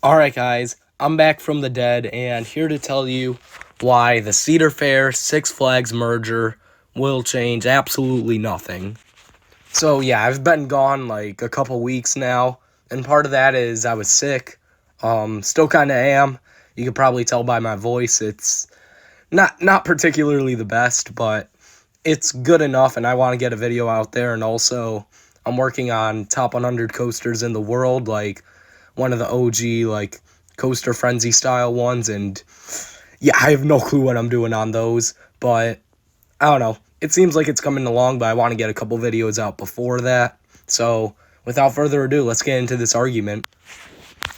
Alright guys, I'm back from the dead and here to tell you why the Cedar Fair Six Flags merger will change absolutely nothing. So yeah, I've been gone like a couple weeks now, and part of that is I was sick. Still kinda am. You could probably tell by my voice it's not particularly the best, but it's good enough and I want to get a video out there. And also I'm working on top 100 coasters in the world, like one of the OG like coaster frenzy style ones, and yeah, I have no clue what I'm doing on those, but I don't know. It seems like it's coming along, but I want to get a couple videos out before that. So without further ado, let's get into this argument.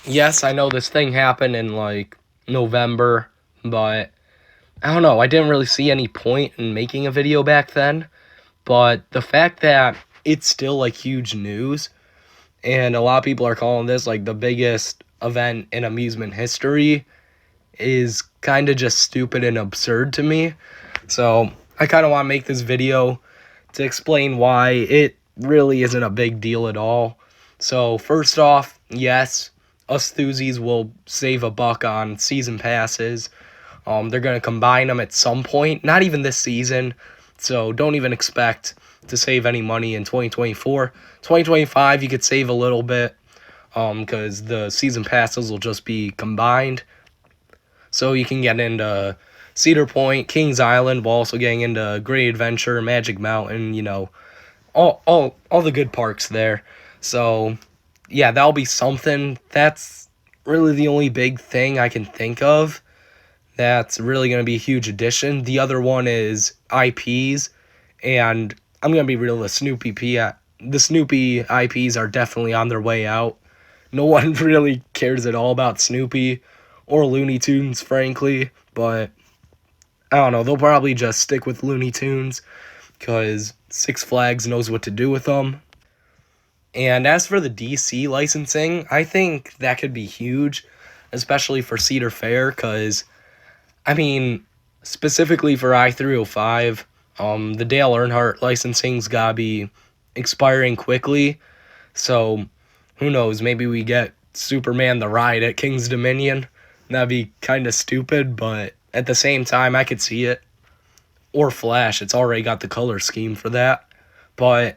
Yes, I know this thing happened in like November, but I don't know. I didn't really see any point in making a video back then, but the fact that it's still like huge news and a lot of people are calling this like the biggest event in amusement history is kind of just stupid and absurd to me. So I kind of want to make this video to explain why it really isn't a big deal at all. So first off, yes, us Thusies will save a buck on season passes. They're going to combine them at some point, not even this season, so don't even expect to save any money in 2024. 2025, you could save a little bit because the season passes will just be combined. So you can get into Cedar Point, Kings Island, while also getting into Great Adventure, Magic Mountain, all the good parks there. So yeah, that'll be something. That's really the only big thing I can think of that's really going to be a huge addition. The other one is IPs, and I'm going to be real, the Snoopy IPs are definitely on their way out. No one really cares at all about Snoopy or Looney Tunes, frankly, but I don't know, they'll probably just stick with Looney Tunes because Six Flags knows what to do with them. And as for the DC licensing, I think that could be huge, especially for Cedar Fair, because I mean, specifically for I-305, the Dale Earnhardt licensing's gotta be expiring quickly. So, who knows, maybe we get Superman the Ride at King's Dominion. That'd be kind of stupid, but at the same time, I could see it. Or Flash, it's already got the color scheme for that. But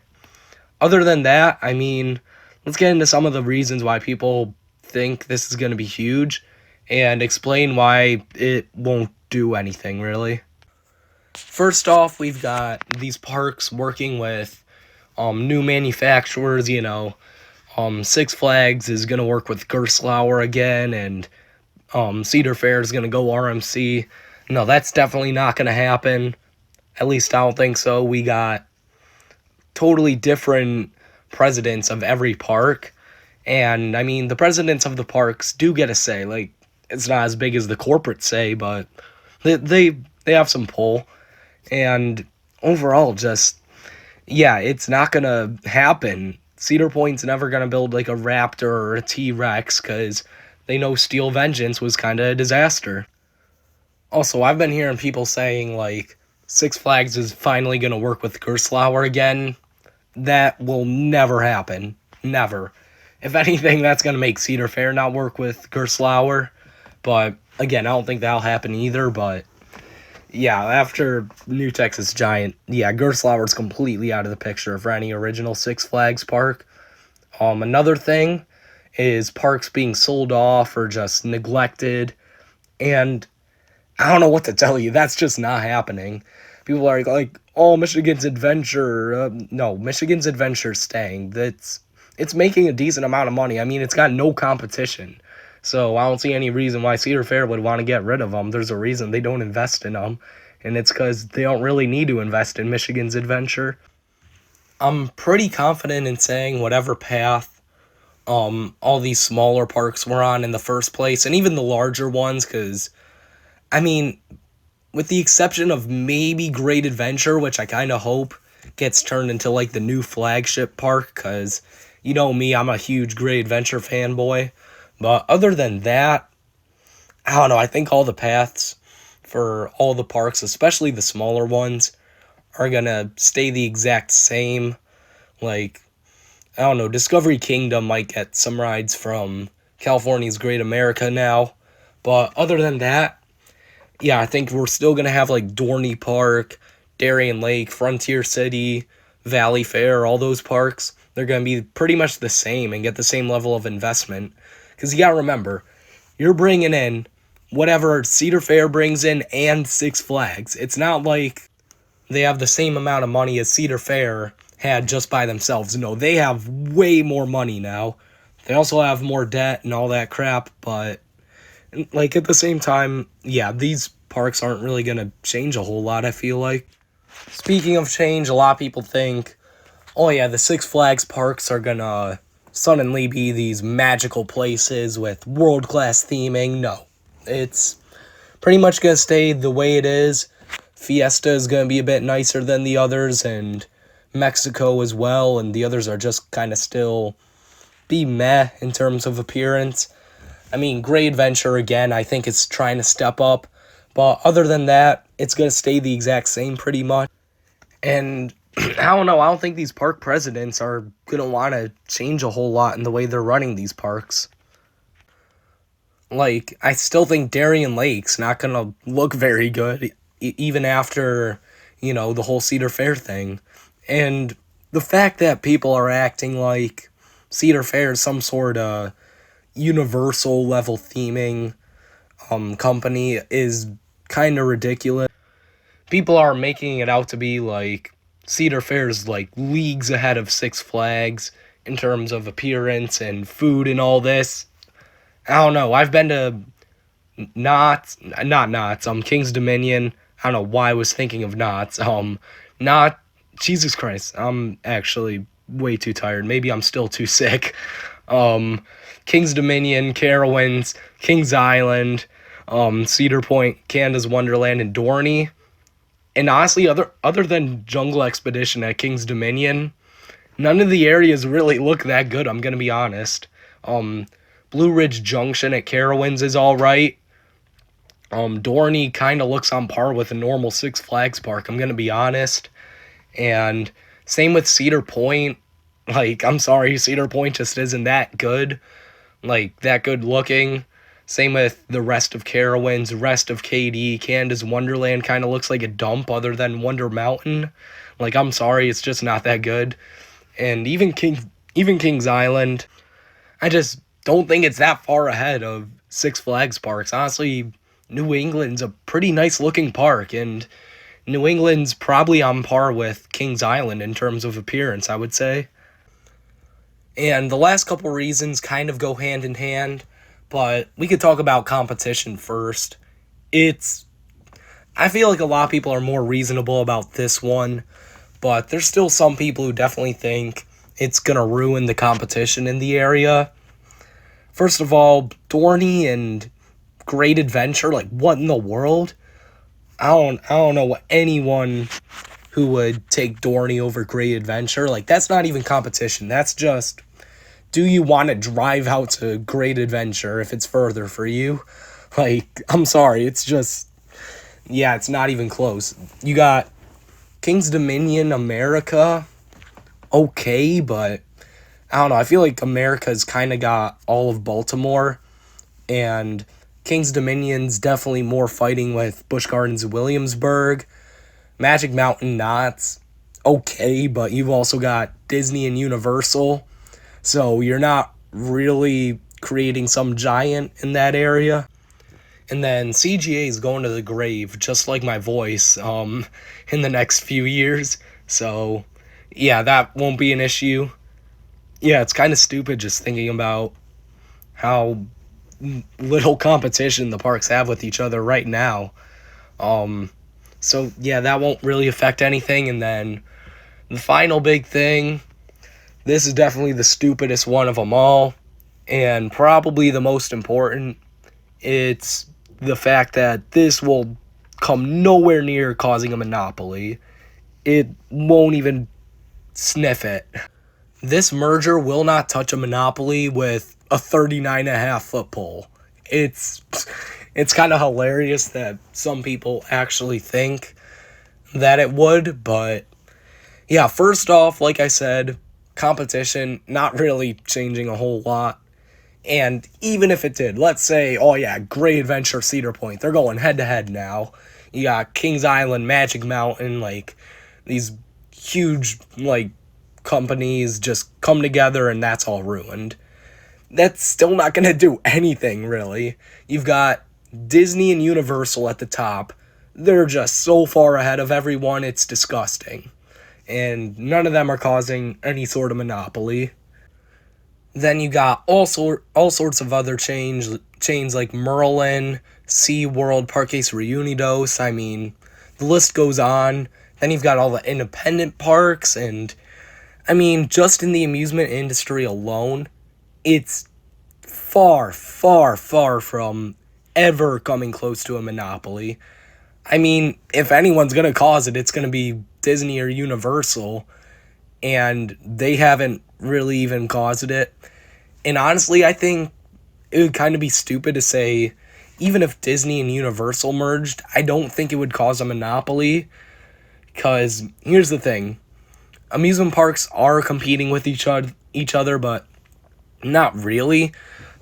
other than that, I mean, let's get into some of the reasons why people think this is going to be huge and explain why it won't do anything, really. First off, we've got these parks working with new manufacturers, Six Flags is going to work with Gerstlauer again, and Cedar Fair is going to go RMC. No, that's definitely not going to happen. At least I don't think so. We got totally different presidents of every park. And, I mean, the presidents of the parks do get a say. Like, it's not as big as the corporate say, but they have some pull. And overall, just, yeah, it's not going to happen. Cedar Point's never going to build, like, a Raptor or a T-Rex, because they know Steel Vengeance was kind of a disaster. Also, I've been hearing people saying, like, Six Flags is finally going to work with Gerstlauer again. That will never happen. Never. If anything, that's going to make Cedar Fair not work with Gerstlauer. But, again, I don't think that'll happen either. But, yeah, after New Texas Giant, yeah, Gerstlauer's completely out of the picture for any original Six Flags park. Another thing is parks being sold off or just neglected. And I don't know what to tell you. That's just not happening. People are like, oh, Michigan's Adventure. No, Michigan's Adventure's staying. It's making a decent amount of money. I mean, it's got no competition. So I don't see any reason why Cedar Fair would want to get rid of them. There's a reason they don't invest in them. And it's because they don't really need to invest in Michigan's Adventure. I'm pretty confident in saying whatever path all these smaller parks were on in the first place, and even the larger ones, because, I mean, with the exception of maybe Great Adventure, which I kind of hope gets turned into, like, the new flagship park, because, you know me, I'm a huge Great Adventure fanboy. But other than that, I don't know, I think all the paths for all the parks, especially the smaller ones, are gonna stay the exact same. Like, I don't know, Discovery Kingdom might get some rides from California's Great America now. But other than that, yeah, I think we're still going to have like Dorney Park, Darien Lake, Frontier City, Valley Fair, all those parks. They're going to be pretty much the same and get the same level of investment. Because you got to remember, you're bringing in whatever Cedar Fair brings in and Six Flags. It's not like they have the same amount of money as Cedar Fair had just by themselves. No, they have way more money now. They also have more debt and all that crap, but like at the same time, yeah, these parks aren't really going to change a whole lot, I feel like. Speaking of change, a lot of people think, oh yeah, the Six Flags parks are going to suddenly be these magical places with world-class theming. No, it's pretty much going to stay the way it is. Fiesta is going to be a bit nicer than the others, and Mexico as well, and the others are just kind of still be meh in terms of appearance. I mean, Great Adventure, again, I think it's trying to step up, but other than that, it's going to stay the exact same pretty much. And I don't know, I don't think these park presidents are going to want to change a whole lot in the way they're running these parks. Like, I still think Darien Lake's not going to look very good, even after, the whole Cedar Fair thing. And the fact that people are acting like Cedar Fair is some sort of universal level theming company is kind of ridiculous. People are making it out to be like Cedar Fair's like leagues ahead of Six Flags in terms of appearance and food and all this. I don't know. I've been to King's Dominion. I don't know why I was thinking of Knott's. Jesus Christ. I'm actually way too tired. Maybe I'm still too sick. King's Dominion, Carowinds, Kings Island, Cedar Point, Canada's Wonderland, and Dorney. And honestly, other than Jungle Expedition at King's Dominion, none of the areas really look that good, I'm going to be honest. Blue Ridge Junction at Carowinds is alright. Dorney kind of looks on par with a normal Six Flags park, I'm going to be honest. And same with Cedar Point. Like, I'm sorry, Cedar Point just isn't that good. Like, that good looking. Same with the rest of Carowinds, rest of KD. Canada's Wonderland kind of looks like a dump other than Wonder Mountain. Like, I'm sorry, it's just not that good. And even Kings Island, I just don't think it's that far ahead of Six Flags parks. Honestly, New England's a pretty nice looking park, and New England's probably on par with Kings Island in terms of appearance, I would say. And the last couple reasons kind of go hand in hand, but we could talk about competition first. I feel like a lot of people are more reasonable about this one, but there's still some people who definitely think it's going to ruin the competition in the area. First of all, Dorney and Great Adventure, like, what in the world? I don't know anyone who would take Dorney over Great Adventure. Like, that's not even competition. That's just, do you want to drive out to Great Adventure if it's further for you? Like, I'm sorry, it's just, yeah, it's not even close. You got King's Dominion America, okay, but I don't know. I feel like America's kind of got all of Baltimore, and King's Dominion's definitely more fighting with Busch Gardens Williamsburg. Magic Mountain, Knott's okay, but you've also got Disney and Universal, so you're not really creating some giant in that area. And then CGA is going to the grave, just like my voice, in the next few years. So, yeah, that won't be an issue. Yeah, it's kind of stupid just thinking about how little competition the parks have with each other right now. So, yeah, that won't really affect anything. And then the final big thing, this is definitely the stupidest one of them all, and probably the most important. It's the fact that this will come nowhere near causing a monopoly. It won't even sniff it. This merger will not touch a monopoly with a 39.5-foot pole. It's kind of hilarious that some people actually think that it would, but yeah, first off, like I said, competition not really changing a whole lot. And even if it did, let's say, oh yeah, Great Adventure, Cedar Point, they're going head to head now. You got Kings Island, Magic Mountain, like these huge like companies just come together and that's all ruined. That's still not going to do anything, really. You've got Disney and Universal at the top. They're just so far ahead of everyone, it's disgusting. And none of them are causing any sort of monopoly. Then you got all sorts of other chains like Merlin, SeaWorld, Parques Reunidos. I mean, the list goes on. Then you've got all the independent parks, and I mean, just in the amusement industry alone, it's far, far, far from ever coming close to a monopoly. I mean, if anyone's going to cause it, it's going to be Disney or Universal, and they haven't really even caused it. And honestly, I think it would kind of be stupid to say, even if Disney and Universal merged, I don't think it would cause a monopoly, because here's the thing. Amusement parks are competing with each other, but not really.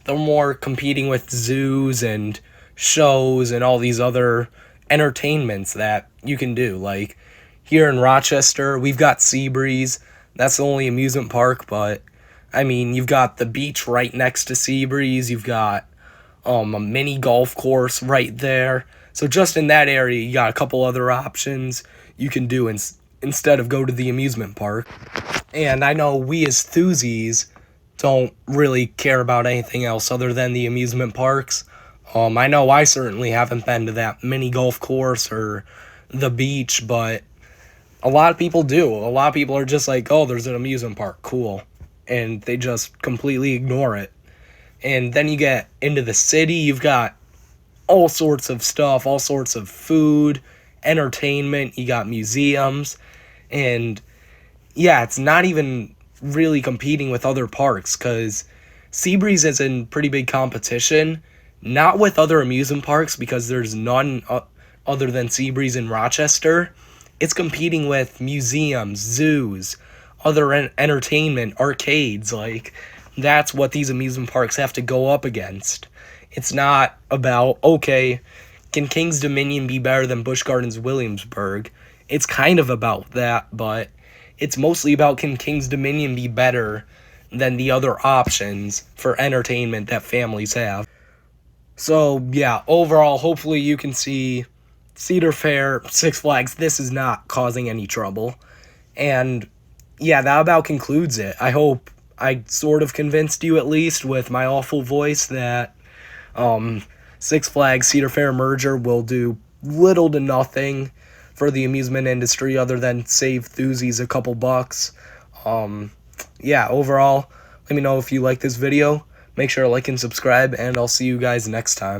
They're more competing with zoos and shows and all these other entertainments that you can do. Like here in Rochester, we've got Seabreeze. That's the only amusement park, but I mean, you've got the beach right next to Seabreeze. You've got a mini golf course right there. So just in that area, you got a couple other options you can do instead of go to the amusement park. And I know we as thuzies don't really care about anything else other than the amusement parks. I know I certainly haven't been to that mini golf course or the beach, but a lot of people do. A lot of people are just like, oh, there's an amusement park, cool. And they just completely ignore it. And then you get into the city, you've got all sorts of stuff, all sorts of food, entertainment, you got museums, and yeah, it's not even really competing with other parks, because Seabreeze is in pretty big competition, not with other amusement parks, because there's none other than Seabreeze in Rochester. It's competing with museums, zoos, other entertainment, arcades. Like, that's what these amusement parks have to go up against. It's not about, okay, can King's Dominion be better than Busch Gardens Williamsburg? It's kind of about that, but it's mostly about, can King's Dominion be better than the other options for entertainment that families have? So, yeah, overall, hopefully you can see Cedar Fair, Six Flags, this is not causing any trouble. And, yeah, that about concludes it. I hope I sort of convinced you, at least, with my awful voice, that Six Flags Cedar Fair merger will do little to nothing for the amusement industry other than save thuzies a couple bucks. Yeah, overall, let me know if you like this video. Make sure to like and subscribe, and I'll see you guys next time.